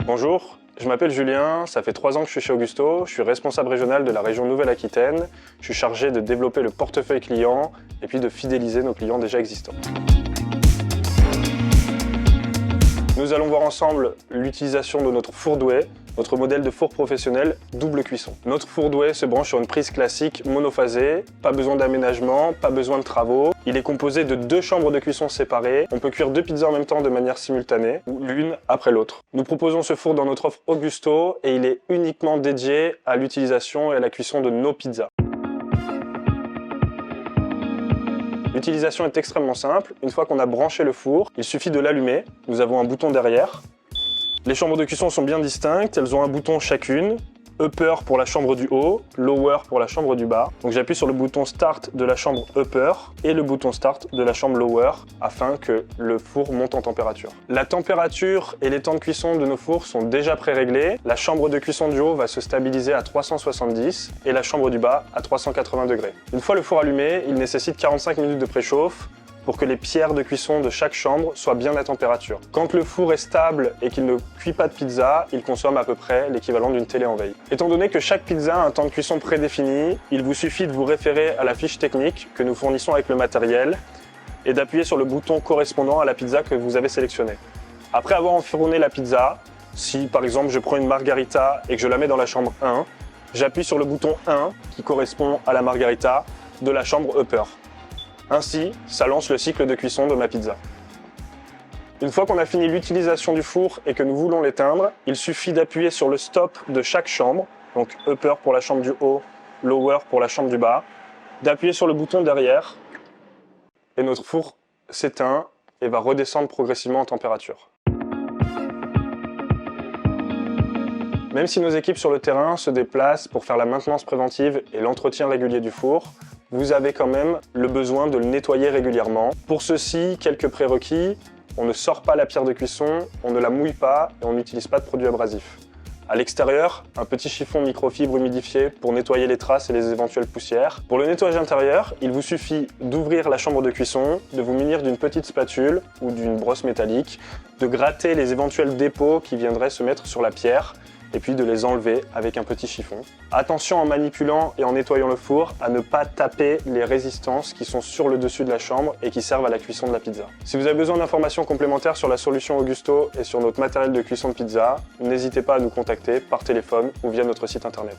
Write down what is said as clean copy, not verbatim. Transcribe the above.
Bonjour, je m'appelle Julien, ça fait 3 ans que je suis chez Augusto, je suis responsable régional de la région Nouvelle-Aquitaine, je suis chargé de développer le portefeuille client et puis de fidéliser nos clients déjà existants. Nous allons voir ensemble l'utilisation de notre four Douai, notre modèle de four professionnel double cuisson. Notre four Douai se branche sur une prise classique monophasée, pas besoin d'aménagement, pas besoin de travaux. Il est composé de 2 chambres de cuisson séparées. On peut cuire 2 pizzas en même temps de manière simultanée, ou l'une après l'autre. Nous proposons ce four dans notre offre Augusto et il est uniquement dédié à l'utilisation et à la cuisson de nos pizzas. L'utilisation est extrêmement simple. Une fois qu'on a branché le four, il suffit de l'allumer. Nous avons un bouton derrière. Les chambres de cuisson sont bien distinctes, elles ont un bouton chacune. Upper pour la chambre du haut, Lower pour la chambre du bas. Donc j'appuie sur le bouton Start de la chambre Upper et le bouton Start de la chambre Lower afin que le four monte en température. La température et les temps de cuisson de nos fours sont déjà pré-réglés. La chambre de cuisson du haut va se stabiliser à 370 et la chambre du bas à 380 degrés. Une fois le four allumé, il nécessite 45 minutes de préchauffe pour que les pierres de cuisson de chaque chambre soient bien à température. Quand le four est stable et qu'il ne cuit pas de pizza, il consomme à peu près l'équivalent d'une télé en veille. Étant donné que chaque pizza a un temps de cuisson prédéfini, il vous suffit de vous référer à la fiche technique que nous fournissons avec le matériel et d'appuyer sur le bouton correspondant à la pizza que vous avez sélectionnée. Après avoir enfourné la pizza, si par exemple je prends une margarita et que je la mets dans la chambre 1, j'appuie sur le bouton 1 qui correspond à la margarita de la chambre Upper. Ainsi, ça lance le cycle de cuisson de ma pizza. Une fois qu'on a fini l'utilisation du four et que nous voulons l'éteindre, il suffit d'appuyer sur le stop de chaque chambre, donc Upper pour la chambre du haut, Lower pour la chambre du bas, d'appuyer sur le bouton derrière et notre four s'éteint et va redescendre progressivement en température. Même si nos équipes sur le terrain se déplacent pour faire la maintenance préventive et l'entretien régulier du four, vous avez quand même le besoin de le nettoyer régulièrement. Pour ceci, quelques prérequis. On ne sort pas la pierre de cuisson, on ne la mouille pas et on n'utilise pas de produits abrasifs. À l'extérieur, un petit chiffon microfibre humidifié pour nettoyer les traces et les éventuelles poussières. Pour le nettoyage intérieur, il vous suffit d'ouvrir la chambre de cuisson, de vous munir d'une petite spatule ou d'une brosse métallique, de gratter les éventuels dépôts qui viendraient se mettre sur la pierre et puis de les enlever avec un petit chiffon. Attention en manipulant et en nettoyant le four à ne pas taper les résistances qui sont sur le dessus de la chambre et qui servent à la cuisson de la pizza. Si vous avez besoin d'informations complémentaires sur la solution Augusto et sur notre matériel de cuisson de pizza, n'hésitez pas à nous contacter par téléphone ou via notre site internet.